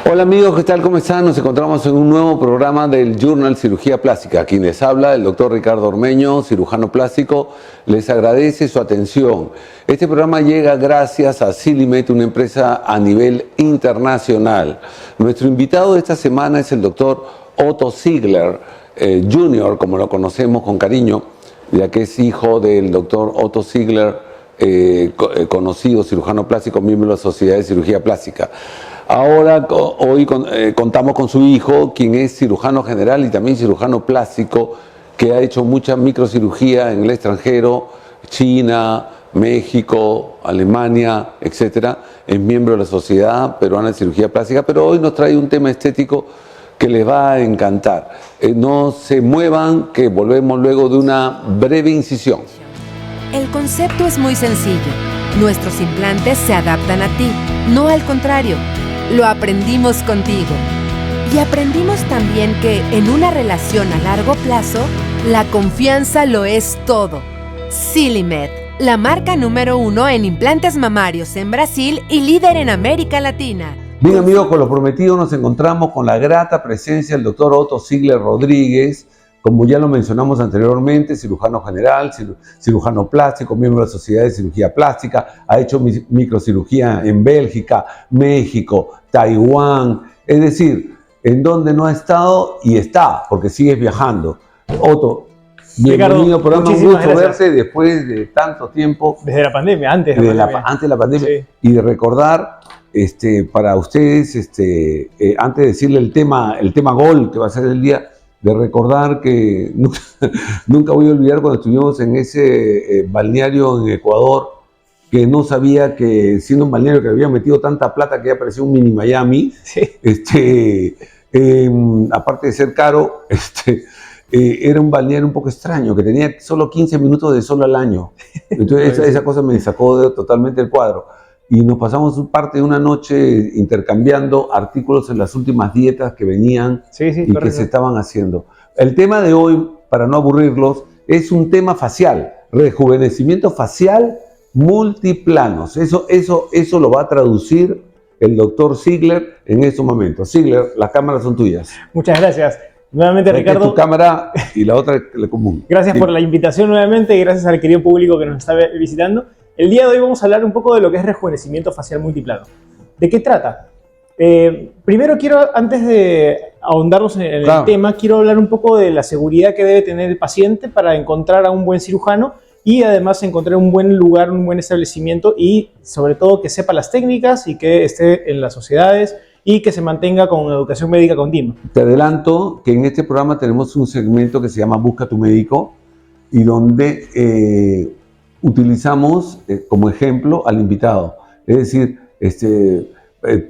Hola amigos, ¿qué tal? ¿Cómo están? Nos encontramos en un nuevo programa del Journal Cirugía Plástica. Quien les habla, el doctor Ricardo Ormeño, cirujano plástico, les agradece su atención. Este programa llega gracias a Silimed, una empresa a nivel internacional. Nuestro invitado de esta semana es el doctor Otto Ziegler, Jr., como lo conocemos con cariño, ya que es hijo del doctor Otto Ziegler, conocido cirujano plástico, miembro de la Sociedad de Cirugía Plástica. Ahora, hoy contamos con su hijo, quien es cirujano general y también cirujano plástico, que ha hecho mucha microcirugía en el extranjero, China, México, Alemania, etcétera. Es miembro de la Sociedad Peruana de Cirugía Plástica, pero hoy nos trae un tema estético que les va a encantar. No se muevan, que volvemos luego de una breve incisión. El concepto es muy sencillo. Nuestros implantes se adaptan a ti, no al contrario. Lo aprendimos contigo. Y aprendimos también que en una relación a largo plazo, la confianza lo es todo. Silimed, la marca número 1 en implantes mamarios en Brasil y líder en América Latina. Bien amigos, con lo prometido nos encontramos con la grata presencia del doctor Otto Ziegler Rodríguez, como ya lo mencionamos anteriormente, cirujano general, cirujano plástico, miembro de la Sociedad de Cirugía Plástica, ha hecho microcirugía en Bélgica, México, Taiwán, es decir, en donde no ha estado y está, porque sigues viajando. Otto, bienvenido, por un gusto verte después de tanto tiempo. Desde la pandemia, antes de la pandemia. Sí. Y de recordar, para ustedes, antes de decirle el tema gol que va a ser el día, de recordar que nunca voy a olvidar cuando estuvimos en ese balneario en Ecuador, que no sabía que siendo un balneario que había metido tanta plata que ya parecía un mini Miami, sí. Aparte de ser caro, era un balneario un poco extraño, que tenía solo 15 minutos de sol al año. Entonces esa cosa me sacó totalmente el cuadro. Y nos pasamos parte de una noche intercambiando artículos en las últimas dietas que venían y que se estaban haciendo. El tema de hoy, para no aburrirlos, es un tema facial, rejuvenecimiento facial multiplanos. Eso lo va a traducir el doctor Ziegler en estos momentos. Ziegler, las cámaras son tuyas. Muchas gracias. Nuevamente, Ricardo. Tu cámara y la otra la común. Gracias por la invitación nuevamente y gracias al querido público que nos está visitando. El día de hoy vamos a hablar un poco de lo que es rejuvenecimiento facial multiplano. ¿De qué trata? Primero antes de ahondarnos en el tema, quiero hablar un poco de la seguridad que debe tener el paciente para encontrar a un buen cirujano y además encontrar un buen lugar, un buen establecimiento y sobre todo que sepa las técnicas y que esté en las sociedades y que se mantenga con educación médica continua. Te adelanto que en este programa tenemos un segmento que se llama Busca tu médico y donde utilizamos como ejemplo al invitado. Es decir,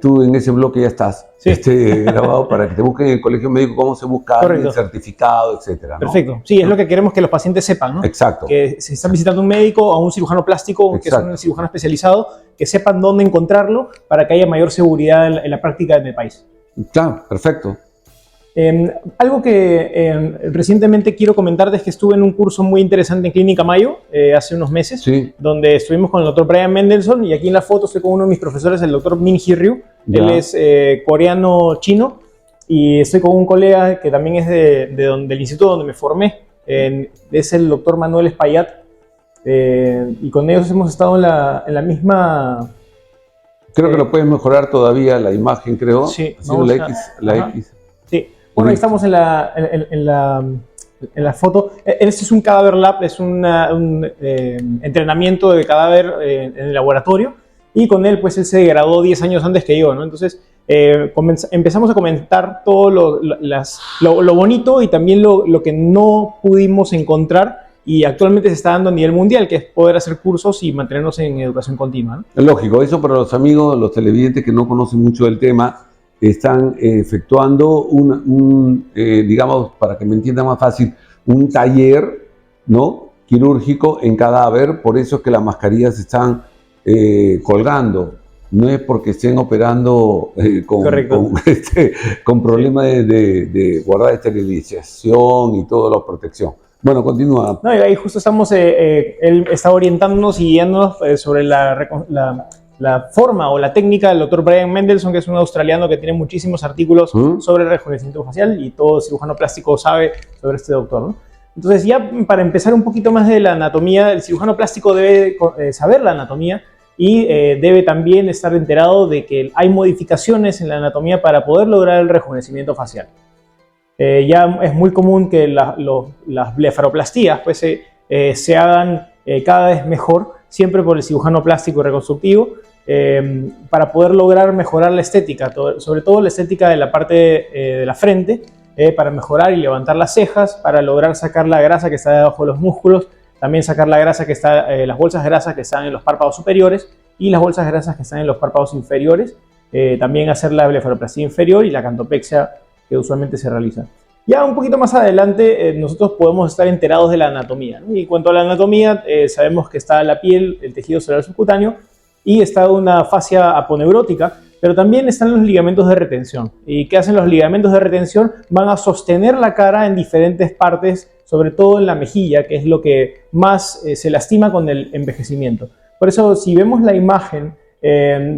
tú en ese bloque ya estás grabado para que te busquen en el colegio médico cómo se busca el certificado, etcétera, ¿no? Perfecto. Sí, es lo que queremos que los pacientes sepan, ¿no? Exacto. Que si están visitando un médico o un cirujano plástico, que es un cirujano especializado, que sepan dónde encontrarlo para que haya mayor seguridad en la práctica en el país. Claro, perfecto. Algo que recientemente quiero comentar es que estuve en un curso muy interesante en Clínica Mayo hace unos meses, donde estuvimos con el doctor Brian Mendelsohn y aquí en la foto estoy con uno de mis profesores, el doctor Min Hee Ryu. Él es coreano-chino y estoy con un colega que también es del instituto donde me formé, es el doctor Manuel Espaillat y con ellos hemos estado en la misma... Creo que lo puedes mejorar todavía la imagen, creo. Sí. La X. Sí. Bueno, ahí estamos en la foto. Este es un Cadaver Lab, es un entrenamiento de cadáver en el laboratorio y con él, pues él se graduó 10 años antes que yo, ¿no? Entonces empezamos a comentar todo lo bonito y también lo que no pudimos encontrar y actualmente se está dando a nivel mundial, que es poder hacer cursos y mantenernos en educación continua, ¿no? Lógico, eso para los amigos, los televidentes que no conocen mucho del tema, están efectuando digamos, para que me entienda más fácil, un taller, ¿no?, quirúrgico en cadáver. Por eso es que las mascarillas están colgando. No es porque estén operando con problemas de guardar esterilización y toda la protección. Bueno, continúa. No, y ahí justo estamos, él está orientándonos y guiándonos sobre la forma o la técnica del Dr. Brian Mendelsohn, que es un australiano que tiene muchísimos artículos sobre rejuvenecimiento facial, y todo cirujano plástico sabe sobre este doctor, ¿no? Entonces, ya para empezar un poquito más de la anatomía, el cirujano plástico debe saber la anatomía y debe también estar enterado de que hay modificaciones en la anatomía para poder lograr el rejuvenecimiento facial. Ya es muy común que las blefaroplastías pues, se hagan cada vez mejor, siempre por el cirujano plástico reconstructivo, para poder lograr mejorar la estética, sobre todo la estética de la parte de la frente, para mejorar y levantar las cejas, para lograr sacar la grasa que está debajo de los músculos, también sacar la grasa que está, las bolsas grasas que están en los párpados superiores y las bolsas grasas que están en los párpados inferiores, también hacer la blefaroplastia inferior y la cantopexia que usualmente se realiza. Ya un poquito más adelante nosotros podemos estar enterados de la anatomía, ¿no? Y en cuanto a la anatomía, sabemos que está la piel, el tejido celular subcutáneo y está una fascia aponeurótica, pero también están los ligamentos de retención. ¿Y qué hacen los ligamentos de retención? Van a sostener la cara en diferentes partes, sobre todo en la mejilla, que es lo que más se lastima con el envejecimiento. Por eso, si vemos la imagen,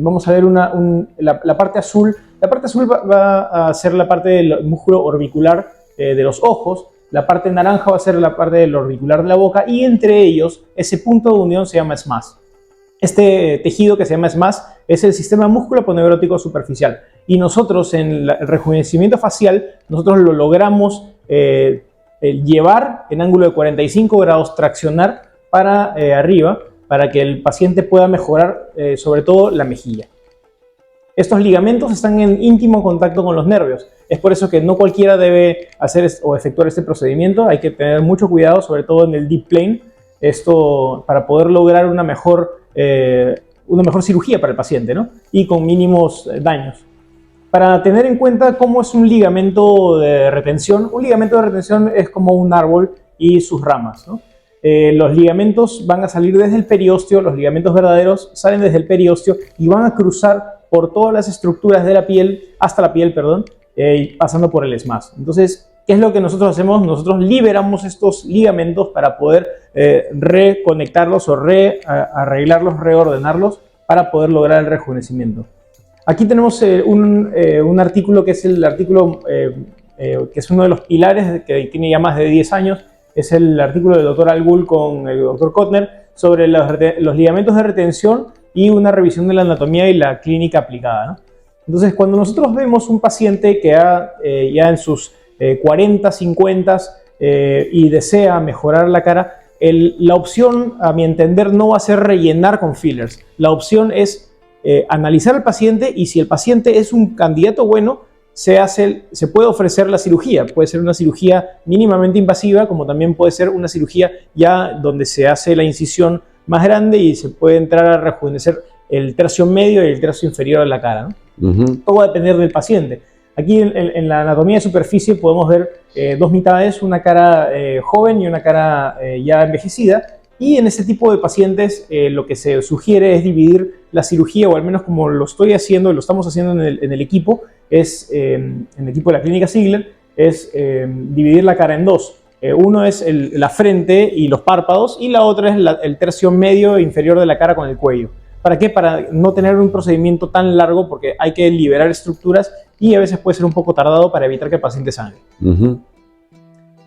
vamos a ver la parte azul. La parte azul va a ser la parte del músculo orbicular de los ojos, la parte naranja va a ser la parte del orbicular de la boca, y entre ellos, ese punto de unión se llama SMAS. Este tejido que se llama SMAS es el sistema músculo-aponeurótico superficial. Y nosotros en el rejuvenecimiento facial, nosotros lo logramos llevar en ángulo de 45 grados, traccionar para arriba, para que el paciente pueda mejorar sobre todo la mejilla. Estos ligamentos están en íntimo contacto con los nervios. Es por eso que no cualquiera debe hacer o efectuar este procedimiento. Hay que tener mucho cuidado, sobre todo en el deep plane, esto para poder lograr una mejor cirugía para el paciente, ¿no? Y con mínimos daños. Para tener en cuenta cómo es un ligamento de retención es como un árbol y sus ramas, ¿no? Los ligamentos van a salir desde el periósteo, los ligamentos verdaderos salen desde el periósteo y van a cruzar por todas las estructuras de la piel, hasta la piel, perdón, pasando por el SMAS. Entonces, ¿qué es lo que nosotros hacemos? Nosotros liberamos estos ligamentos para poder reconectarlos o arreglarlos, reordenarlos para poder lograr el rejuvenecimiento. Aquí tenemos un artículo que es el artículo que es uno de los pilares que tiene ya más de 10 años. Es el artículo del Dr. Al Ghul con el Dr. Kotner sobre los ligamentos de retención y una revisión de la anatomía y la clínica aplicada, ¿no? Entonces, cuando nosotros vemos un paciente que ya en sus 40, 50 y desea mejorar la cara, la opción, a mi entender, no va a ser rellenar con fillers. La opción es analizar al paciente, y si el paciente es un candidato bueno, se puede ofrecer la cirugía. Puede ser una cirugía mínimamente invasiva, como también puede ser una cirugía ya donde se hace la incisión más grande y se puede entrar a rejuvenecer el tercio medio y el tercio inferior de la cara, ¿no? Todo va a depender del paciente. Aquí en la anatomía de superficie podemos ver dos mitades, una cara joven y una cara ya envejecida, y en este tipo de pacientes lo que se sugiere es dividir la cirugía, o al menos como lo estoy haciendo, lo estamos haciendo en el equipo, en el equipo de la clínica Ziegler, es dividir la cara en dos. Uno es la frente y los párpados, y la otra es el tercio medio e inferior de la cara con el cuello. ¿Para qué? Para no tener un procedimiento tan largo, porque hay que liberar estructuras y a veces puede ser un poco tardado, para evitar que el paciente sangre.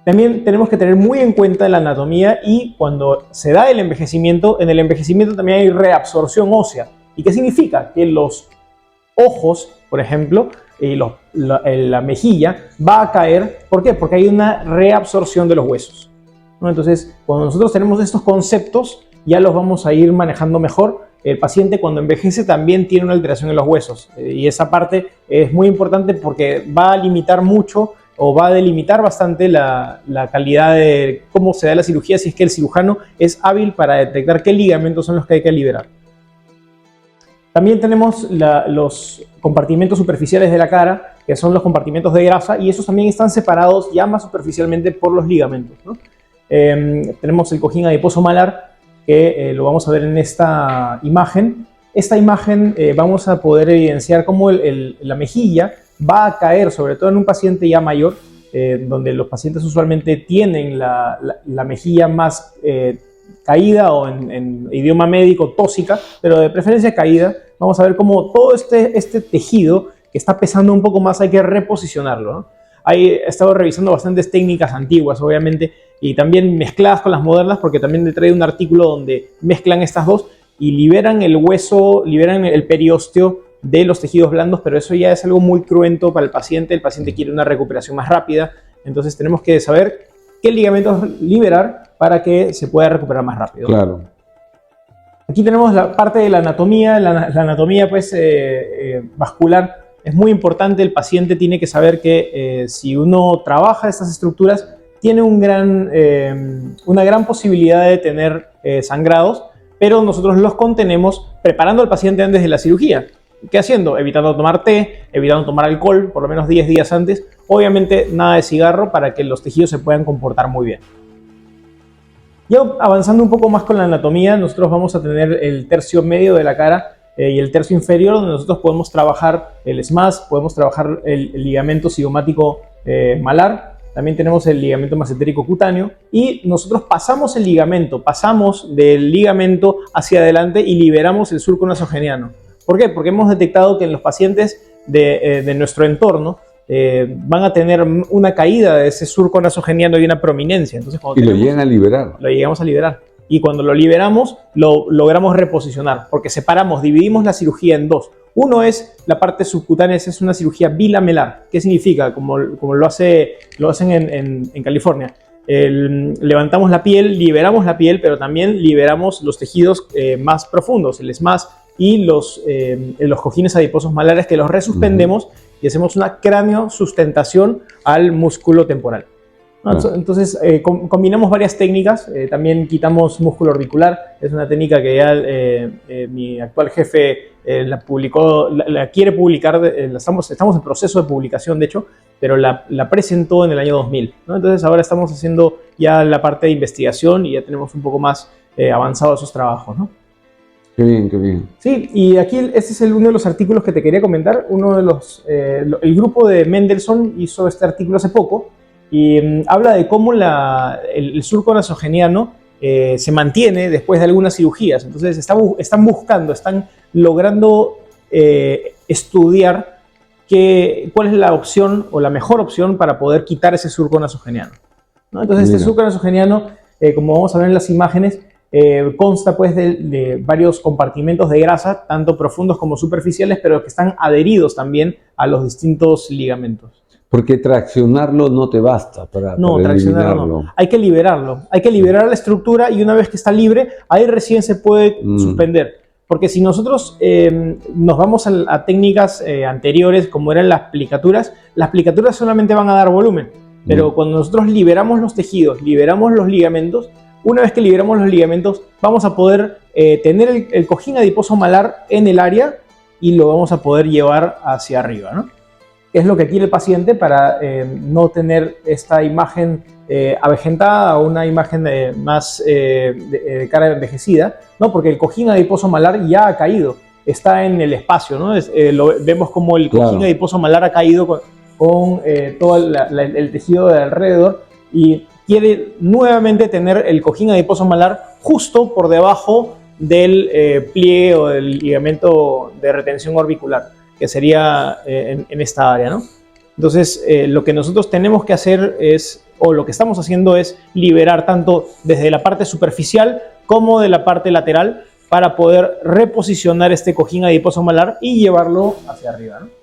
También tenemos que tener muy en cuenta la anatomía, y cuando se da el envejecimiento, en el envejecimiento también hay reabsorción ósea. ¿Y qué significa? Que los ojos, por ejemplo, y la mejilla va a caer. ¿Por qué? Porque hay una reabsorción de los huesos, ¿no? Entonces, cuando nosotros tenemos estos conceptos, ya los vamos a ir manejando mejor. El paciente, cuando envejece, también tiene una alteración en los huesos, y esa parte es muy importante porque va a limitar mucho, o va a delimitar bastante la calidad de cómo se da la cirugía, si es que el cirujano es hábil para detectar qué ligamentos son los que hay que liberar. También tenemos los compartimentos superficiales de la cara, que son los compartimentos de grasa, y esos también están separados ya más superficialmente por los ligamentos, ¿no? Tenemos el cojín adiposo malar, que lo vamos a ver en esta imagen. Esta imagen vamos a poder evidenciar cómo la mejilla va a caer, sobre todo en un paciente ya mayor, donde los pacientes usualmente tienen la mejilla más caída o en idioma médico tóxica, pero de preferencia caída. Vamos a ver cómo todo este tejido que está pesando un poco más hay que reposicionarlo, ¿no? He estado revisando bastantes técnicas antiguas, obviamente, y también mezcladas con las modernas, porque también he traído un artículo donde mezclan estas dos y liberan el hueso, liberan el periósteo de los tejidos blandos, pero eso ya es algo muy cruento para el paciente. El paciente quiere una recuperación más rápida, entonces tenemos que saber qué ligamentos liberar para que se pueda recuperar más rápido. Claro. Aquí tenemos la parte de la anatomía, la anatomía pues, vascular. Es muy importante, el paciente tiene que saber que si uno trabaja estas estructuras, tiene una gran posibilidad de tener sangrados, pero nosotros los contenemos preparando al paciente antes de la cirugía. ¿Qué haciendo? Evitando tomar té, evitando tomar alcohol, por lo menos 10 días antes. Obviamente nada de cigarro para que los tejidos se puedan comportar muy bien. Ya avanzando un poco más con la anatomía, nosotros vamos a tener el tercio medio de la cara y el tercio inferior, donde nosotros podemos trabajar el SMAS, podemos trabajar el ligamento cigomático malar, también tenemos el ligamento mesentérico cutáneo, y nosotros pasamos del ligamento hacia adelante y liberamos el surco nasogeniano. ¿Por qué? Porque hemos detectado que en los pacientes de nuestro entorno van a tener una caída de ese surco nasogeniano y una prominencia. Entonces, Lo llegan a liberar. Lo llegamos a liberar. Y cuando lo liberamos, lo logramos reposicionar, porque dividimos la cirugía en dos. Uno es la parte subcutánea, es una cirugía bilamelar. ¿Qué significa? Como lo hacen en California. Levantamos la piel, liberamos la piel, pero también liberamos los tejidos más profundos, el SMAS y los cojines adiposos malares, que los resuspendemos y hacemos una cráneo-sustentación al músculo temporal. Entonces, combinamos varias técnicas. También quitamos músculo orbicular. Es una técnica que ya mi actual jefe la publicó, la quiere publicar. Estamos en proceso de publicación, de hecho, pero la presentó en el año 2000, ¿no? Entonces, ahora estamos haciendo ya la parte de investigación y ya tenemos un poco más avanzado esos trabajos, ¿no? Qué bien, qué bien. Sí, y aquí este es uno de los artículos que te quería comentar. El grupo de Mendelssohn hizo este artículo hace poco y habla de cómo el surco nasogeniano se mantiene después de algunas cirugías. Entonces están logrando estudiar cuál es la opción o la mejor opción para poder quitar ese surco nasogeniano, ¿no? Entonces este surco nasogeniano, como vamos a ver en las imágenes, consta pues de varios compartimentos de grasa, tanto profundos como superficiales, pero que están adheridos también a los distintos ligamentos. Porque traccionarlo no te basta para traccionarlo no. Hay que liberarlo. Hay que liberar la estructura y una vez que está libre, ahí recién se puede suspender. Porque si nosotros nos vamos a técnicas anteriores, como eran las plicaturas solamente van a dar volumen. Pero cuando nosotros liberamos los tejidos, liberamos los ligamentos, una vez que liberamos los ligamentos, vamos a poder tener el cojín adiposo malar en el área y lo vamos a poder llevar hacia arriba, ¿no? Es lo que quiere el paciente para no tener esta imagen avejentada o una imagen más de cara envejecida, ¿no? Porque el cojín adiposo malar ya ha caído, está en el espacio, ¿no? Vemos como el cojín adiposo malar ha caído con todo el tejido de alrededor y quiere nuevamente tener el cojín adiposo malar justo por debajo del pliegue o del ligamento de retención orbicular, que sería en esta área, ¿no? Entonces, lo que nosotros tenemos que hacer o lo que estamos haciendo es liberar tanto desde la parte superficial como de la parte lateral para poder reposicionar este cojín adiposo malar y llevarlo hacia arriba, ¿no?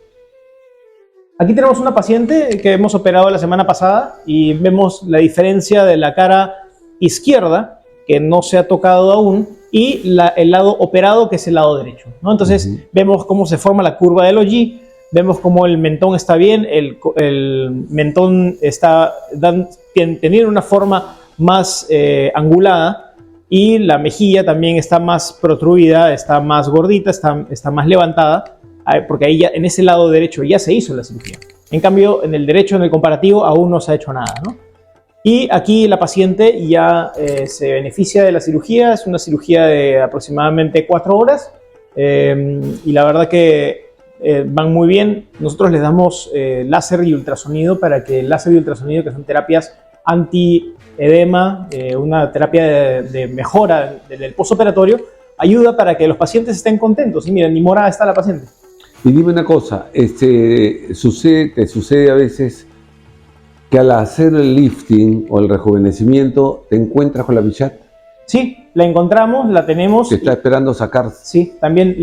Aquí tenemos una paciente que hemos operado la semana pasada y vemos la diferencia de la cara izquierda, que no se ha tocado aún, y el lado operado, que es el lado derecho, ¿no? Entonces vemos cómo se forma la curva del Oggi, vemos cómo el mentón está bien, el mentón está teniendo una forma más angulada y la mejilla también está más protruida, está más gordita, está más levantada, porque ahí ya, en ese lado derecho ya se hizo la cirugía. En cambio, en el derecho, en el comparativo, aún no se ha hecho nada, ¿no? Y aquí la paciente ya se beneficia de la cirugía. Es una cirugía de aproximadamente 4 horas y la verdad que van muy bien. Nosotros les damos láser y ultrasonido para que el láser y ultrasonido, que son terapias edema, una terapia de mejora del postoperatorio, ayuda para que los pacientes estén contentos. Y miren, ni morada está la paciente. Y dime una cosa, te sucede a veces que al hacer el lifting o el rejuvenecimiento te encuentras con la Bichat Sí, la encontramos, la tenemos. que está esperando sacar. Sí, también,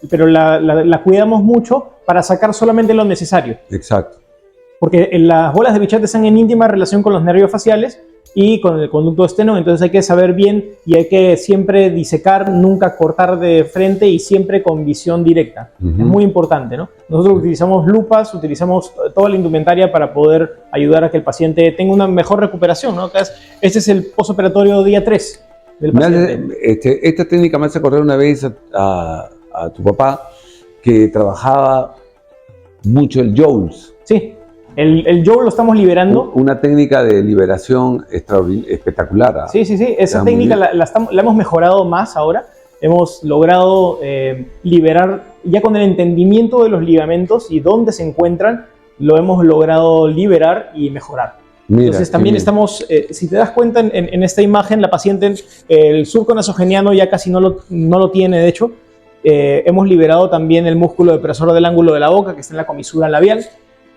pero la cuidamos mucho para sacar solamente lo necesario. Exacto. Porque las bolas de Bichat están en íntima relación con los nervios faciales y con el conducto externo, entonces hay que saber bien y hay que siempre disecar, nunca cortar de frente y siempre con visión directa. Ujú. Es muy importante, ¿no? Nosotros utilizamos lupas, utilizamos toda la indumentaria para poder ayudar a que el paciente tenga una mejor recuperación, ¿no? Este es el postoperatorio día 3 del paciente. Esta técnica me hace acordar una vez a tu papá que trabajaba mucho el Joules. Sí, el Joule lo estamos liberando. Una técnica de liberación espectacular. Sí, esa Está muy técnica bien. la hemos mejorado más ahora. Hemos logrado liberar, ya con el entendimiento de los ligamentos y dónde se encuentran, lo hemos logrado liberar y mejorar. Mira, Entonces también qué bien. estamos, si te das cuenta en esta imagen, la paciente, el surco nasogeniano ya casi no lo tiene, de hecho. Hemos liberado también el músculo depresor del ángulo de la boca, que está en la comisura labial.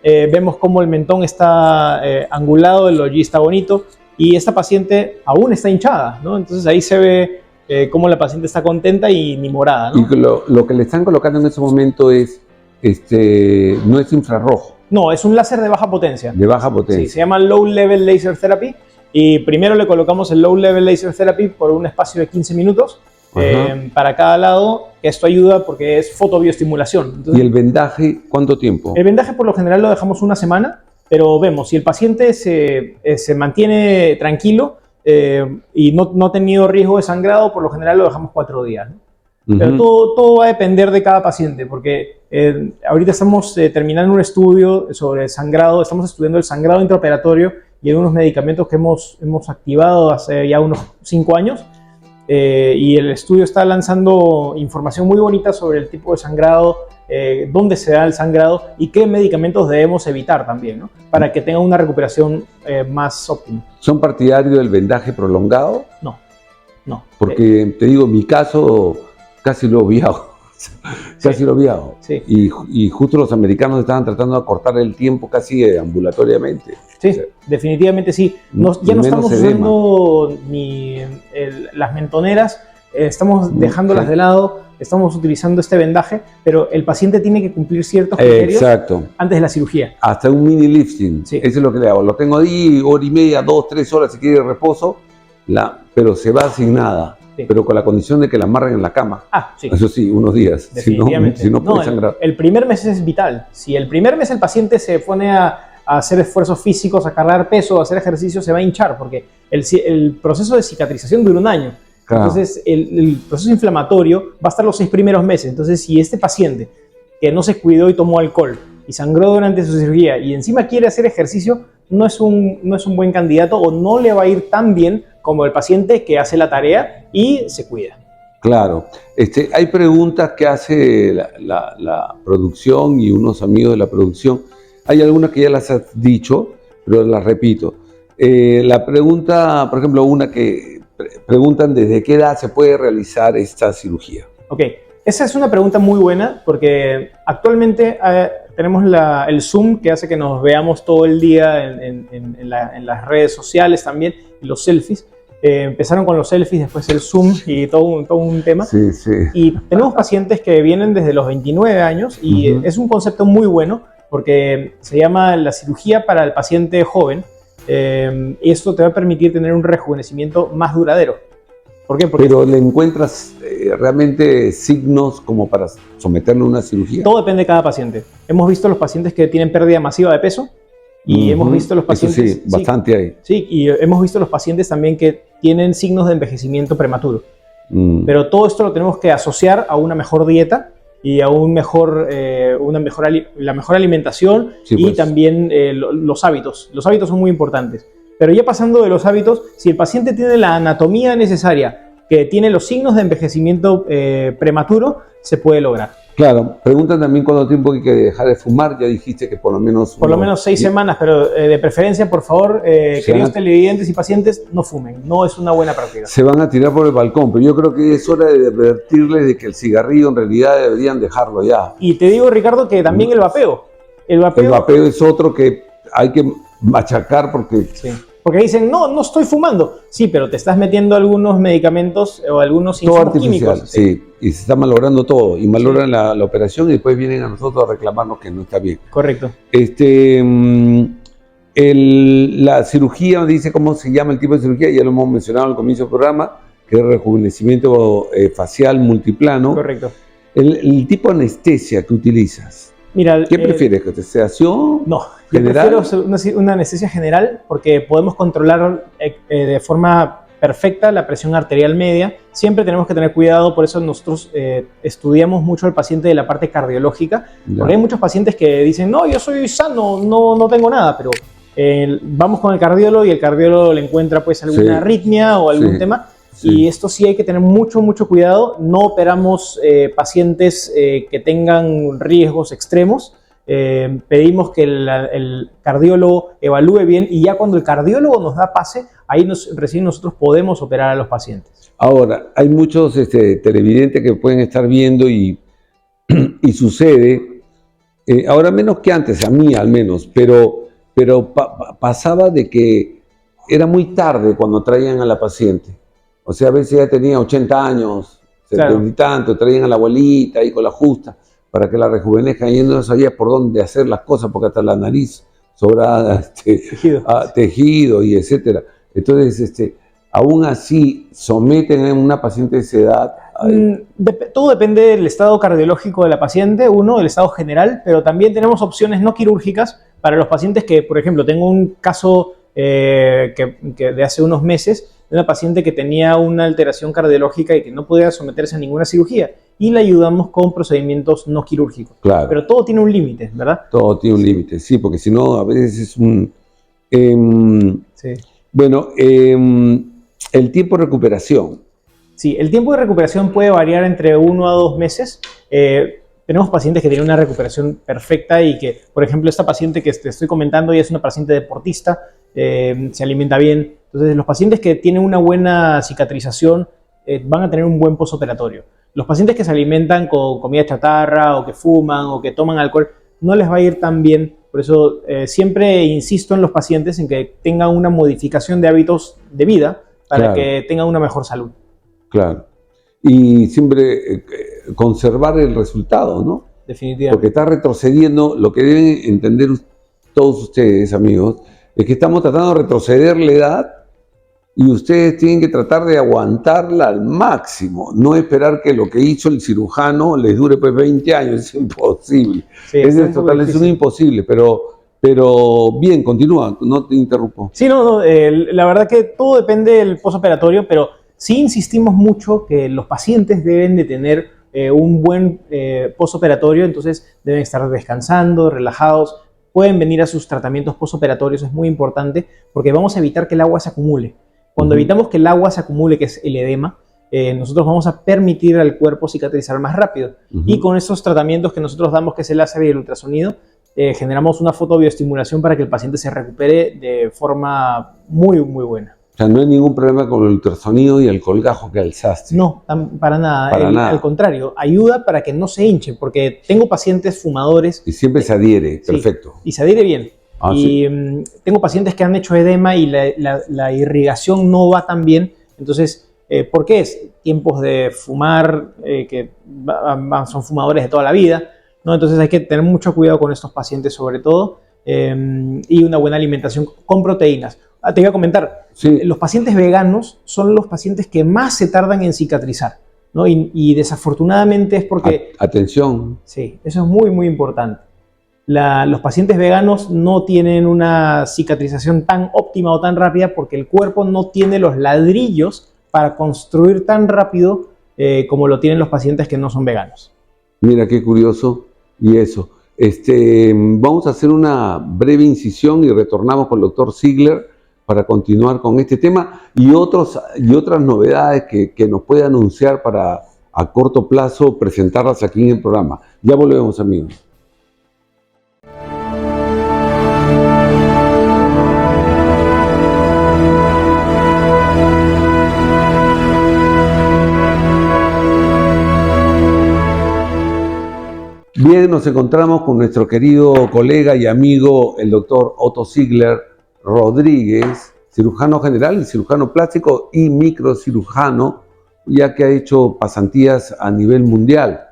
Vemos cómo el mentón está angulado, el logis está bonito y esta paciente aún está hinchada, ¿no? Entonces ahí se ve cómo la paciente está contenta y ni morada, ¿no? Y lo que le están colocando en ese momento es, no es infrarrojo, No, es un láser de baja potencia. de baja Sí, potencia. se llama Low Level Laser Therapy y primero le colocamos el Low Level Laser Therapy por un espacio de 15 minutos para cada lado. Esto ayuda porque es fotobioestimulación. Entonces, ¿Y el vendaje cuánto tiempo? el vendaje por lo general lo dejamos una semana, pero vemos, si el paciente se mantiene tranquilo y no ha tenido riesgo de sangrado, por lo general lo dejamos 4 días, ¿no? Pero todo va a depender de cada paciente, porque ahorita estamos terminando un estudio sobre sangrado, estamos estudiando el sangrado intraoperatorio y hay unos medicamentos que hemos activado hace ya unos 5 años. Y el estudio está lanzando información muy bonita sobre el tipo de sangrado, dónde se da el sangrado y qué medicamentos debemos evitar también, ¿no? Para que tenga una recuperación más óptima. ¿Son partidarios del vendaje prolongado? No. Porque te digo, en mi caso casi lo he obviado. Casi lo he obviado. Sí. Y justo los americanos estaban tratando de acortar el tiempo casi ambulatoriamente. Sí, definitivamente sí. Ya no estamos usando ni las mentoneras, estamos dejándolas de lado, estamos utilizando este vendaje, pero el paciente tiene que cumplir ciertos criterios Exacto. antes de la cirugía. Hasta un mini lifting. Sí. Eso es lo que le hago. Lo tengo ahí, hora y media, 2, 3 horas si quiere reposo, pero se va sin nada. Sí. Pero con la condición de que la amarren en la cama. Sí. Eso sí, unos días. Definitivamente. Si no puede sangrar. El primer mes es vital. Si el primer mes el paciente se pone a hacer esfuerzos físicos, a cargar peso, a hacer ejercicio, se va a hinchar, porque el proceso de cicatrización dura 1 año. Claro. Entonces, el proceso inflamatorio va a estar los 6 primeros meses. Entonces, si este paciente que no se cuidó y tomó alcohol y sangró durante su cirugía y encima quiere hacer ejercicio, no es un buen candidato o no le va a ir tan bien como el paciente que hace la tarea y se cuida. Claro. Hay preguntas que hace la producción y unos amigos de la producción. Hay algunas que ya las has dicho, pero las repito. La pregunta, por ejemplo, una que preguntan desde qué edad se puede realizar esta cirugía. Ok, esa es una pregunta muy buena porque actualmente tenemos el Zoom que hace que nos veamos todo el día en las redes sociales también, y los selfies. Empezaron con los selfies, después el Zoom y todo un tema. Sí, sí. Y tenemos pacientes que vienen desde los 29 años y es un concepto muy bueno porque se llama la cirugía para el paciente joven. Y esto te va a permitir tener un rejuvenecimiento más duradero. ¿Por qué? Porque Pero ¿le encuentras realmente signos como para someterlo a una cirugía? todo depende de cada paciente. Hemos visto los pacientes que tienen pérdida masiva de peso y hemos visto los pacientes... Eso sí, bastante hay. Sí, y hemos visto los pacientes también que tienen signos de envejecimiento prematuro. Mm. Pero todo esto lo tenemos que asociar a una mejor dieta y a la mejor alimentación Sí, y pues. también los hábitos. Los hábitos son muy importantes. Pero ya pasando de los hábitos, si el paciente tiene la anatomía necesaria, que tiene los signos de envejecimiento prematuro, se puede lograr. Claro, preguntan también cuánto tiempo hay que dejar de fumar. Ya dijiste que por lo menos... Por lo menos 6 semanas, pero de preferencia, por favor, queridos televidentes y pacientes, no fumen. No es una buena práctica. Se van a tirar por el balcón, pero yo creo que es hora de advertirles de que el cigarrillo en realidad deberían dejarlo ya. Y te digo, Ricardo, que también el vapeo. El vapeo es otro que hay que machacar porque... Sí. Porque dicen, no estoy fumando. Sí, pero te estás metiendo algunos medicamentos o algunos insumos químicos. Sí, y se está malogrando todo. Y malogran la operación y después vienen a nosotros a reclamarnos que no está bien. Correcto. La cirugía, dice cómo se llama el tipo de cirugía, ya lo hemos mencionado al comienzo del programa, que es rejuvenecimiento facial multiplano. Correcto. El tipo de anestesia que utilizas. Mira, ¿Qué prefieres? ¿Que te sedación? No, general? Yo prefiero una anestesia general porque podemos controlar de forma perfecta la presión arterial media. Siempre tenemos que tener cuidado, por eso nosotros estudiamos mucho al paciente de la parte cardiológica. Ya. Porque hay muchos pacientes que dicen, no, yo soy sano, no tengo nada, pero vamos con el cardiólogo y el cardiólogo le encuentra pues alguna arritmia o algún tema. Sí. Y esto sí hay que tener mucho cuidado. No operamos pacientes que tengan riesgos extremos. Pedimos que el cardiólogo evalúe bien y ya cuando el cardiólogo nos da pase, ahí recién nosotros podemos operar a los pacientes. Ahora, hay muchos televidentes que pueden estar viendo y sucede, ahora menos que antes, a mí al menos, pero pasaba de que era muy tarde cuando traían a la paciente. O sea, a veces ya tenía 80 años, 70 y tanto, traían a la abuelita ahí con la justa para que la rejuvenezcan y no sabía por dónde hacer las cosas porque hasta la nariz sobrada, tejido y etcétera. Entonces, aún así, someten a una paciente de esa edad. Todo depende del estado cardiológico de la paciente, el estado general, pero también tenemos opciones no quirúrgicas para los pacientes que, por ejemplo, tengo un caso que de hace unos meses, de una paciente que tenía una alteración cardiológica y que no podía someterse a ninguna cirugía. Y la ayudamos con procedimientos no quirúrgicos. Claro. Pero todo tiene un límite, ¿verdad? Todo tiene un límite, sí, porque si no, a veces es un... sí. Bueno, el tiempo de recuperación. Sí, el tiempo de recuperación puede variar entre 1 a 2 meses. Tenemos pacientes que tienen una recuperación perfecta y que, por ejemplo, esta paciente que te estoy comentando, ella es una paciente deportista, se alimenta bien. Entonces, los pacientes que tienen una buena cicatrización van a tener un buen postoperatorio. Los pacientes que se alimentan con comida chatarra o que fuman o que toman alcohol, no les va a ir tan bien. Por eso siempre insisto en los pacientes en que tengan una modificación de hábitos de vida para que tengan una mejor salud. Claro. Y siempre conservar el resultado, ¿no? Definitivamente. Porque está retrocediendo. Lo que deben entender todos ustedes, amigos, es que estamos tratando de retroceder la edad y ustedes tienen que tratar de aguantarla al máximo, no esperar que lo que hizo el cirujano les dure pues 20 años, es imposible. Sí, es un imposible, pero bien, continúa, no te interrumpo. Sí, la verdad que todo depende del postoperatorio, pero sí insistimos mucho que los pacientes deben de tener un buen postoperatorio, entonces deben estar descansando, relajados, pueden venir a sus tratamientos postoperatorios, es muy importante porque vamos a evitar que el agua se acumule. Cuando evitamos que el agua se acumule, que es el edema, nosotros vamos a permitir al cuerpo cicatrizar más rápido. Y con esos tratamientos que nosotros damos, que es el láser y el ultrasonido, generamos una fotobioestimulación para que el paciente se recupere de forma muy buena. O sea, no hay ningún problema con el ultrasonido y el colgajo que alzaste. No, para nada. Al contrario, ayuda para que no se hinche, porque tengo pacientes fumadores. Y siempre se adhiere, perfecto. Y se adhiere bien. Tengo pacientes que han hecho edema y la irrigación no va tan bien. Entonces, ¿por qué es? Tiempos de fumar, que son fumadores de toda la vida, ¿no? Entonces hay que tener mucho cuidado con estos pacientes sobre todo, y una buena alimentación con proteínas. Te iba a comentar, los pacientes veganos son los pacientes que más se tardan en cicatrizar, ¿no? Y desafortunadamente es porque... Atención. Sí, eso es muy importante. Los pacientes veganos no tienen una cicatrización tan óptima o tan rápida porque el cuerpo no tiene los ladrillos para construir tan rápido como lo tienen los pacientes que no son veganos. Mira qué curioso. Y eso. Vamos a hacer una breve incisión y retornamos con el doctor Ziegler para continuar con este tema y otras novedades que nos puede anunciar para a corto plazo presentarlas aquí en el programa. Ya volvemos, amigos. Bien, nos encontramos con nuestro querido colega y amigo, el doctor Otto Ziegler Rodríguez, cirujano general, cirujano plástico y microcirujano, ya que ha hecho pasantías a nivel mundial.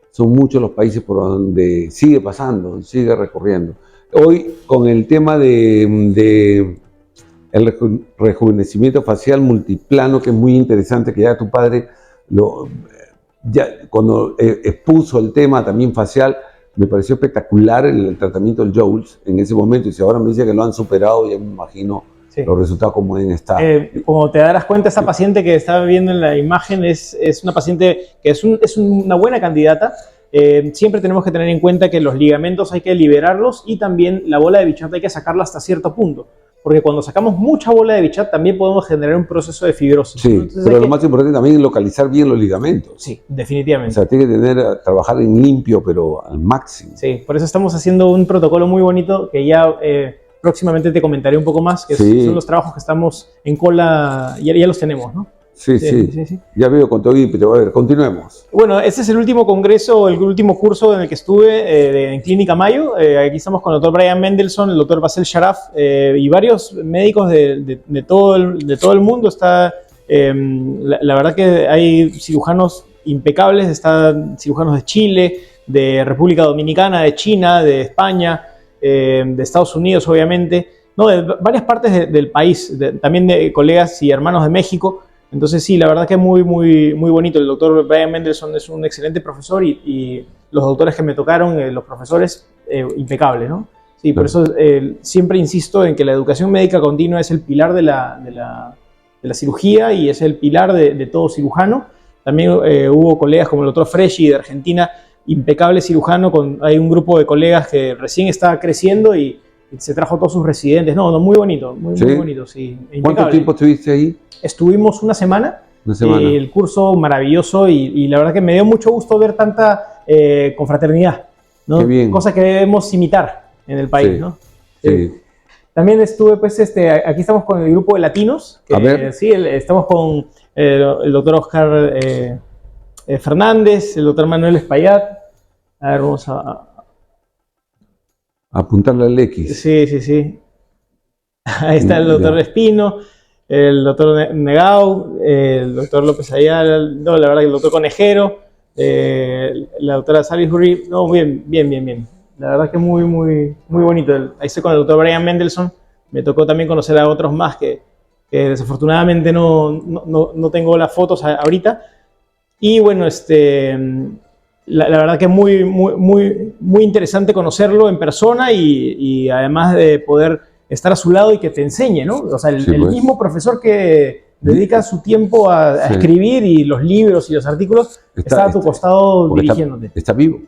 Son muchos los países por donde sigue pasando, sigue recorriendo. Hoy, con el tema de el rejuvenecimiento facial multiplano, que es muy interesante, que ya tu padre cuando expuso el tema también facial, me pareció espectacular el tratamiento del Joules en ese momento, y si ahora me dice que lo han superado, ya me imagino los resultados como deben estar. Como te darás cuenta, esa paciente que estaba viendo en la imagen es una paciente que es una buena candidata. Siempre tenemos que tener en cuenta que los ligamentos hay que liberarlos y también la bola de Bichat hay que sacarla hasta cierto punto. Porque cuando sacamos mucha bola de Bichat también podemos generar un proceso de fibrosis. Sí, entonces pero lo más importante también es localizar bien los ligamentos. Sí, definitivamente. O sea, tiene que trabajar en limpio, pero al máximo. Sí, por eso estamos haciendo un protocolo muy bonito que ya próximamente te comentaré un poco más, que son los trabajos que estamos en cola, ya los tenemos, ¿no? Sí. Ya veo con todo pero a ver, continuemos. Bueno, este es el último congreso, el último curso en el que estuve en Clínica Mayo. Aquí estamos con el doctor Brian Mendelsohn, el doctor Basel Sharaf y varios médicos de todo el mundo. La verdad que hay cirujanos impecables, están cirujanos de Chile, de República Dominicana, de China, de España, de Estados Unidos, obviamente, no, de varias partes del país, también de colegas y hermanos de México. Entonces sí, la verdad que es muy bonito. El doctor Brian Mendelsohn es un excelente profesor y los doctores que me tocaron, los profesores, impecables, ¿no? Sí, por eso siempre insisto en que la educación médica continua es el pilar de la cirugía y es el pilar de todo cirujano. También hubo colegas como el doctor Freschi de Argentina, impecable cirujano, hay un grupo de colegas que recién está creciendo y se trajo todos sus residentes. No, muy bonito, muy bonito, sí. ¿Cuánto tiempo estuviste ahí? Estuvimos una semana. El curso maravilloso y la verdad que me dio mucho gusto ver tanta confraternidad, ¿no? Qué bien. Cosa que debemos imitar en el país, ¿no? Sí. También estuve, pues, aquí estamos con el grupo de latinos. A ver. Sí, estamos con el doctor Oscar Fernández, el doctor Manuel Espaillat. A ver, vamos a apuntarle al X. Sí. Ahí está el doctor Espino, el doctor Negau, el doctor López Ayala, no, la verdad que el doctor Conejero, la doctora Salisbury. No, bien. La verdad que muy bonito. Ahí estoy con el doctor Brian Mendelsohn. Me tocó también conocer a otros más que desafortunadamente no tengo las fotos ahorita. Y bueno, la verdad que es muy interesante conocerlo en persona y además de poder estar a su lado y que te enseñe, ¿no? O sea, el mismo profesor que dedica su tiempo a escribir y los libros y los artículos está a tu costado dirigiéndote. Está vivo.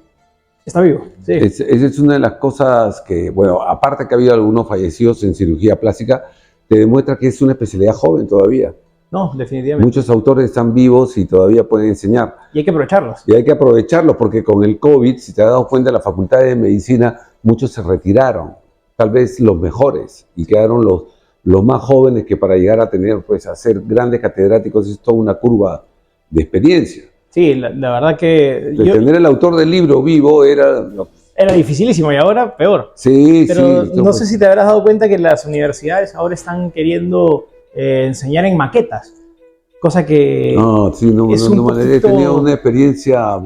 Está vivo, sí. Esa es una de las cosas que, bueno, aparte que ha habido algunos fallecidos en cirugía plástica, te demuestra que es una especialidad joven todavía. No, definitivamente. Muchos autores están vivos y todavía pueden enseñar. Y hay que aprovecharlos. Y hay que aprovecharlos porque con el COVID, si te has dado cuenta, en la Facultad de Medicina, muchos se retiraron, tal vez los mejores, y quedaron los más jóvenes que para llegar a tener, pues, a ser grandes catedráticos es toda una curva de experiencia. Sí, la verdad que... Tener el autor del libro vivo era dificilísimo y ahora peor. Sí, pero no sé si te habrás dado cuenta que las universidades ahora están queriendo enseñar en maquetas, cosa que he tenido una experiencia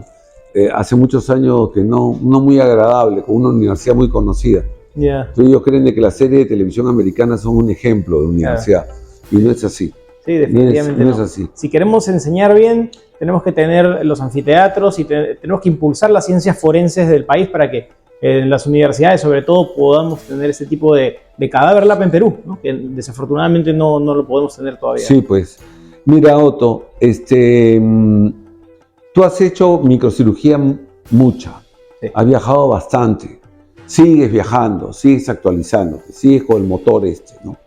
hace muchos años que no muy agradable, con una universidad muy conocida. Entonces ellos creen de que las series de televisión americanas son un ejemplo de universidad, y no es así. Sí, definitivamente no es así. Si queremos enseñar bien, tenemos que tener los anfiteatros y tenemos que impulsar las ciencias forenses del país para que en las universidades, sobre todo, podamos tener ese tipo de cadáver lab en Perú, ¿no? Que desafortunadamente no lo podemos tener todavía. Sí, pues. Mira, Otto, tú has hecho microcirugía mucha, has viajado bastante, sigues viajando, sigues actualizándote, sigues con el motor ¿no?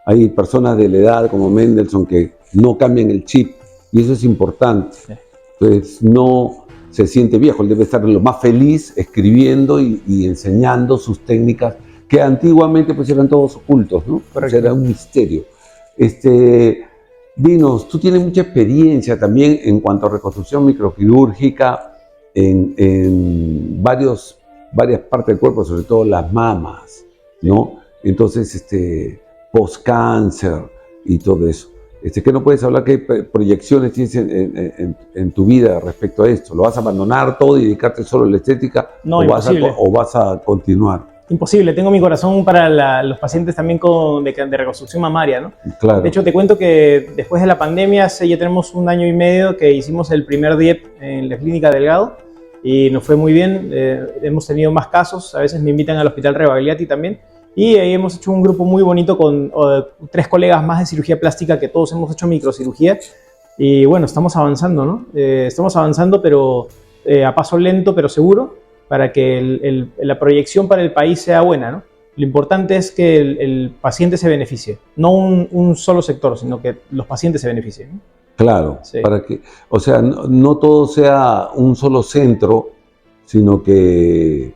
Hay personas de la edad como Mendelssohn que no cambian el chip y eso es importante. Sí. Entonces no se siente viejo, él debe estar lo más feliz escribiendo y enseñando sus técnicas que antiguamente pues eran todos ocultos, ¿no? Pues era un misterio. Dinos, tú tienes mucha experiencia también en cuanto a reconstrucción microquirúrgica en varias partes del cuerpo, sobre todo las mamas, ¿no? Entonces, post-cáncer y todo eso. ¿Qué no puedes hablar? ¿Qué proyecciones tienes en tu vida respecto a esto? ¿Lo vas a abandonar todo y dedicarte solo a la estética? No, ¿O vas a continuar? Imposible, tengo mi corazón para los pacientes también de reconstrucción mamaria, ¿no? Claro. De hecho, te cuento que después de la pandemia, ya tenemos 1 año y medio que hicimos el primer DIEP en la Clínica Delgado y nos fue muy bien. Hemos tenido más casos, a veces me invitan al Hospital Rebagliati también. Y ahí hemos hecho un grupo muy bonito con 3 colegas más de cirugía plástica que todos hemos hecho microcirugía. Y bueno, estamos avanzando, ¿no? Estamos avanzando, pero a paso lento, pero seguro, para que la proyección para el país sea buena, ¿no? Lo importante es que el paciente se beneficie, no un solo sector, sino que los pacientes se beneficien, ¿no? Claro, Sí. para que, o sea, no todo sea un solo centro, sino que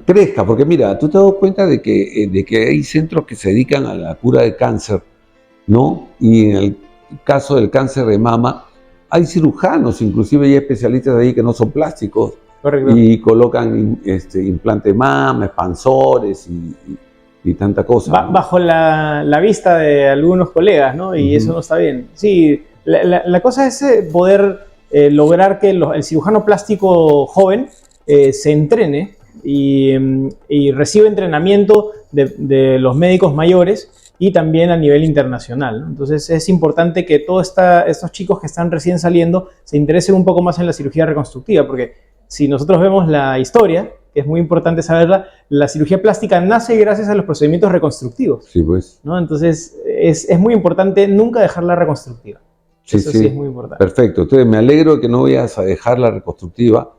crezca, porque mira, tú te das cuenta de que hay centros que se dedican a la cura de cáncer, ¿no? Y en el caso del cáncer de mama, hay cirujanos, inclusive hay especialistas ahí que no son plásticos, Correcto. y colocan implante de mama, expansores y tanta cosa, ¿no? Bajo la vista de algunos colegas, ¿no? Y eso no está bien. Sí, la cosa es poder lograr que el cirujano plástico joven se entrene y reciba entrenamiento de los médicos mayores y también a nivel internacional, ¿no? Entonces es importante que todos estos chicos que están recién saliendo se interesen un poco más en la cirugía reconstructiva, porque si nosotros vemos la historia, que es muy importante saberla, la cirugía plástica nace gracias a los procedimientos reconstructivos. Sí, pues. ¿No? Entonces es muy importante nunca dejar la reconstructiva. Sí, Eso sí es muy importante. Perfecto. Entonces me alegro de que no vayas a dejar la reconstructiva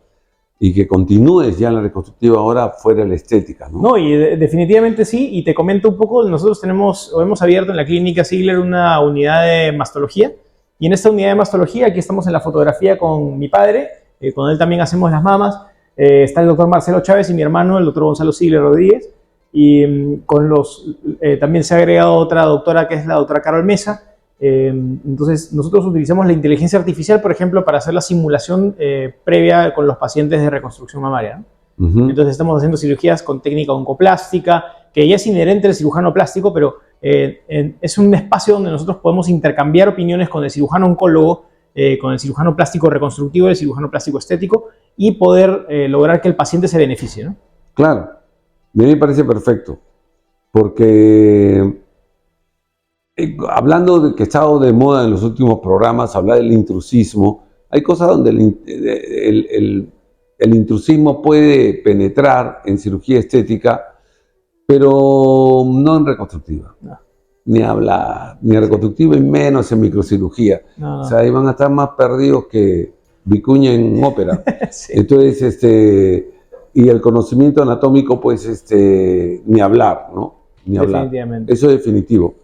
y que continúes ya en la reconstructiva ahora fuera de la estética, ¿no? No, y definitivamente sí, y te comento un poco, nosotros hemos abierto en la clínica Ziegler una unidad de mastología, y en esta unidad de mastología, aquí estamos en la fotografía con mi padre, con él también hacemos las mamas, está el doctor Marcelo Chávez y mi hermano, el doctor Gonzalo Ziegler Rodríguez, y también se ha agregado otra doctora que es la doctora Carol Mesa. Entonces nosotros utilizamos la inteligencia artificial, por ejemplo, para hacer la simulación previa con los pacientes de reconstrucción mamaria, ¿no? Entonces estamos haciendo cirugías con técnica oncoplástica, que ya es inherente al cirujano plástico, pero es un espacio donde nosotros podemos intercambiar opiniones con el cirujano oncólogo, con el cirujano plástico reconstructivo y el cirujano plástico estético, y poder lograr que el paciente se beneficie, ¿no? Claro, a mí me parece perfecto, porque hablando de que ha estado de moda en los últimos programas, hablar del intrusismo, hay cosas donde el intrusismo puede penetrar en cirugía estética, pero no en reconstructiva. No. Ni hablar, ni en reconstructiva y menos en microcirugía. No. O sea, ahí van a estar más perdidos que Vicuña en ópera. Sí. Entonces, y el conocimiento anatómico, pues, ni hablar, ¿no? Ni hablar. Definitivamente. Eso es definitivo.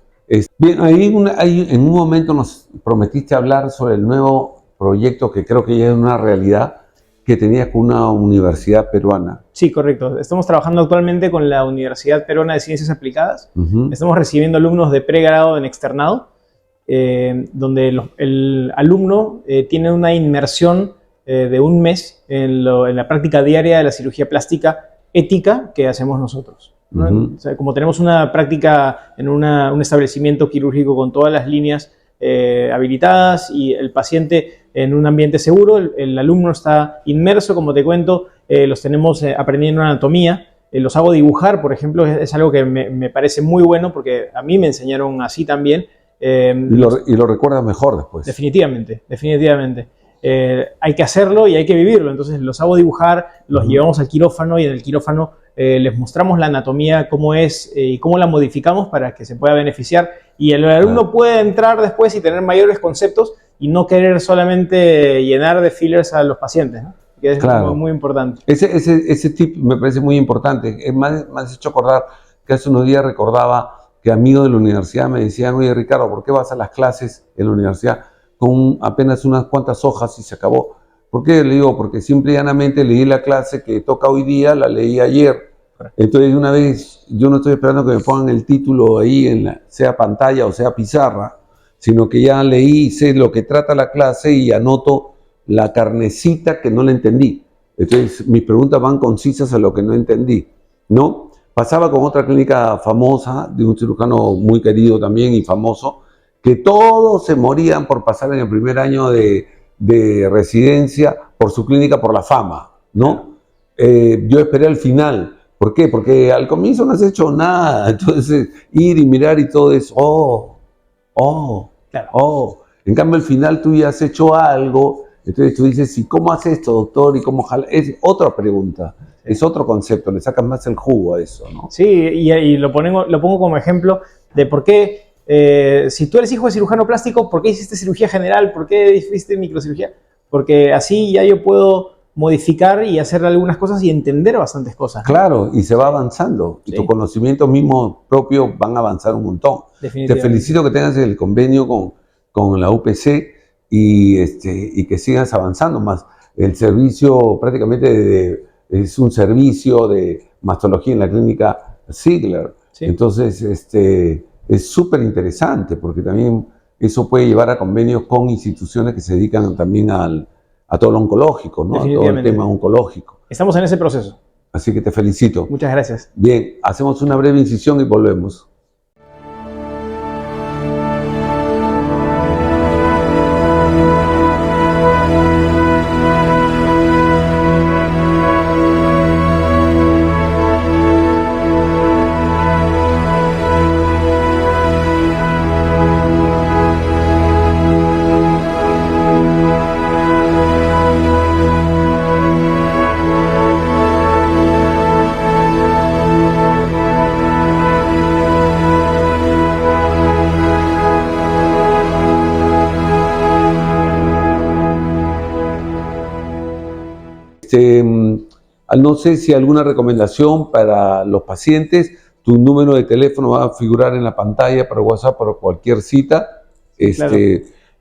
Bien, en un momento nos prometiste hablar sobre el nuevo proyecto que creo que ya es una realidad, que tenías con una universidad peruana. Sí, correcto. Estamos trabajando actualmente con la Universidad Peruana de Ciencias Aplicadas. Estamos recibiendo alumnos de pregrado en externado, donde el alumno tiene una inmersión de 1 mes en la práctica diaria de la cirugía plástica ética que hacemos nosotros, ¿no? O sea, como tenemos una práctica en un establecimiento quirúrgico con todas las líneas habilitadas y el paciente en un ambiente seguro, el alumno está inmerso, como te cuento, los tenemos aprendiendo anatomía, los hago dibujar, por ejemplo, es algo que me parece muy bueno porque a mí me enseñaron así también. Y lo recuerdas mejor después. Definitivamente. Hay que hacerlo y hay que vivirlo, entonces los hago dibujar, los llevamos al quirófano y en el quirófano les mostramos la anatomía, cómo es y cómo la modificamos para que se pueda beneficiar y el alumno puede entrar después y tener mayores conceptos y no querer solamente llenar de fillers a los pacientes, ¿no? Que es muy, muy importante. Ese tip me parece muy importante. Me has hecho acordar que hace unos días recordaba que amigos de la universidad me decían, oye Ricardo, ¿por qué vas a las clases en la universidad con apenas unas cuantas hojas y se acabó? ¿Por qué? Le digo, porque simple y llanamente leí la clase que toca hoy día, la leí ayer. Entonces, una vez, yo no estoy esperando que me pongan el título ahí, sea pantalla o sea pizarra, sino que ya leí, sé lo que trata la clase y anoto la carnecita que no la entendí. Entonces, mis preguntas van concisas a lo que no entendí, ¿no? Pasaba con otra clínica famosa, de un cirujano muy querido también y famoso, que todos se morían por pasar en el primer año de residencia por su clínica, por la fama, ¿no? Yo esperé al final. ¿Por qué? Porque al comienzo no has hecho nada. Entonces, ir y mirar y todo es, claro. En cambio, al final tú ya has hecho algo. Entonces tú dices, ¿y cómo hace esto, doctor? ¿Y cómo jala? Es otra pregunta, es otro concepto, le sacas más el jugo a eso, ¿no? Sí, y lo pongo como ejemplo de por qué, si tú eres hijo de cirujano plástico, ¿por qué hiciste cirugía general? ¿Por qué hiciste microcirugía? Porque así ya yo puedo modificar y hacer algunas cosas y entender bastantes cosas, ¿no? Claro, y se va avanzando, y tus conocimientos mismos propios van a avanzar un montón. Te felicito que tengas el convenio con la UPC y que sigas avanzando más. El servicio prácticamente es un servicio de mastología en la clínica Ziegler. Sí. Entonces, es súper interesante porque también eso puede llevar a convenios con instituciones que se dedican también a todo lo oncológico, ¿no? A todo el tema oncológico. Estamos en ese proceso. Así que te felicito. Muchas gracias. Bien, hacemos una breve incisión y volvemos. No sé si alguna recomendación para los pacientes, tu número de teléfono va a figurar en la pantalla para WhatsApp para cualquier cita. Claro.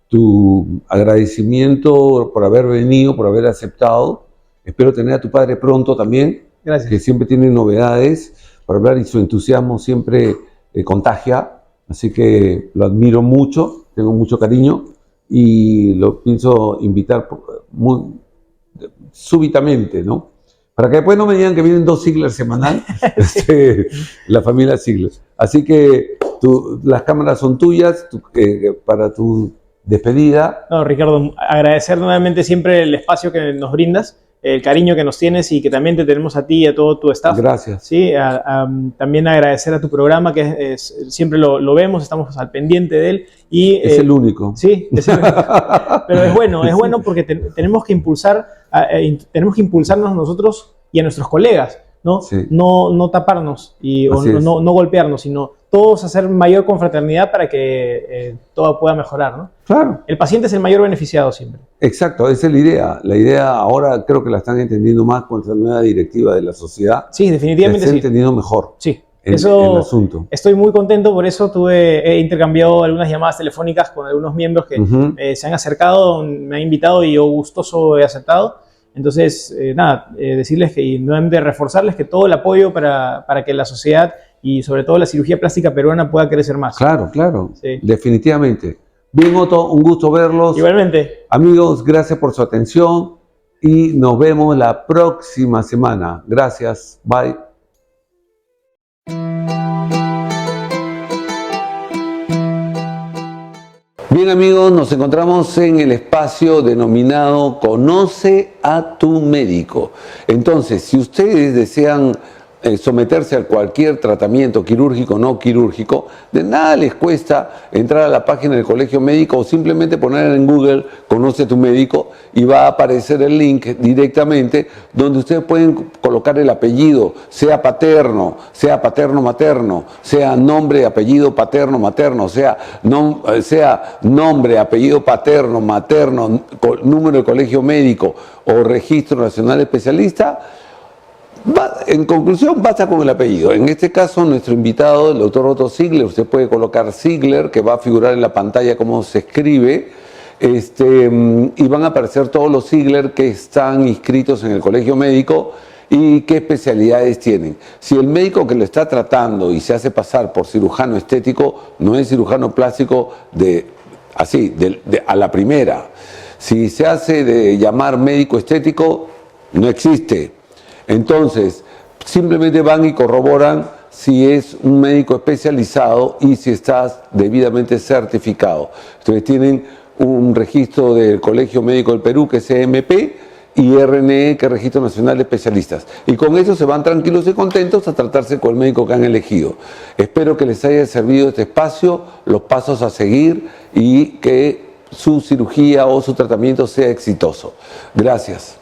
Tu agradecimiento por haber venido, por haber aceptado. Espero tener a tu padre pronto también. Gracias. Que siempre tiene novedades para hablar y su entusiasmo siempre contagia. Así que lo admiro mucho, tengo mucho cariño y lo pienso invitar muy súbitamente, ¿no? Para que después no me digan que vienen 2 Ziegler semanal, la familia Ziegler. Así que las cámaras son tuyas para tu despedida. No, Ricardo, agradecer nuevamente siempre el espacio que nos brindas, el cariño que nos tienes y que también te tenemos a ti y a todo tu staff. Gracias. Sí, también agradecer a tu programa, que siempre lo vemos, estamos al pendiente de él. Y, es el único. Sí, es el único. Pero es bueno porque tenemos que impulsarnos nosotros y a nuestros colegas, ¿no? Sí. No taparnos o no golpearnos, sino todos hacer mayor confraternidad para que todo pueda mejorar, ¿no? Claro. El paciente es el mayor beneficiado siempre. Exacto, esa es la idea. La idea ahora creo que la están entendiendo más con esta nueva directiva de la sociedad. Sí, definitivamente sí. La están entendiendo mejor. Sí. El asunto. Estoy muy contento, por eso he intercambiado algunas llamadas telefónicas con algunos miembros que se han acercado, me han invitado y yo gustoso he aceptado. Entonces, decirles y nuevamente reforzarles que todo el apoyo para que la sociedad y sobre todo la cirugía plástica peruana pueda crecer más. Claro, claro, sí. Definitivamente. Bien, Otto, un gusto verlos. Igualmente. Amigos, gracias por su atención y nos vemos la próxima semana. Gracias, bye. Bien amigos, nos encontramos en el espacio denominado Conoce a tu médico. Entonces, si ustedes desean someterse a cualquier tratamiento quirúrgico o no quirúrgico, de nada les cuesta entrar a la página del Colegio Médico o simplemente poner en Google Conoce a tu médico y va a aparecer el link directamente donde ustedes pueden colocar el apellido, sea paterno-materno, sea nombre, apellido paterno-materno, sea nombre, apellido paterno-materno, número de Colegio Médico o Registro Nacional de Especialista. En conclusión, basta con el apellido. En este caso, nuestro invitado, el doctor Otto Ziegler, usted puede colocar Ziegler, que va a figurar en la pantalla cómo se escribe, y van a aparecer todos los Ziegler que están inscritos en el colegio médico y qué especialidades tienen. Si el médico que lo está tratando y se hace pasar por cirujano estético, no es cirujano plástico a la primera. Si se hace de llamar médico estético, no existe. Entonces, simplemente van y corroboran si es un médico especializado y si está debidamente certificado. Entonces tienen un registro del Colegio Médico del Perú, que es CMP, y RNE, que es Registro Nacional de Especialistas. Y con eso se van tranquilos y contentos a tratarse con el médico que han elegido. Espero que les haya servido este espacio, los pasos a seguir y que su cirugía o su tratamiento sea exitoso. Gracias.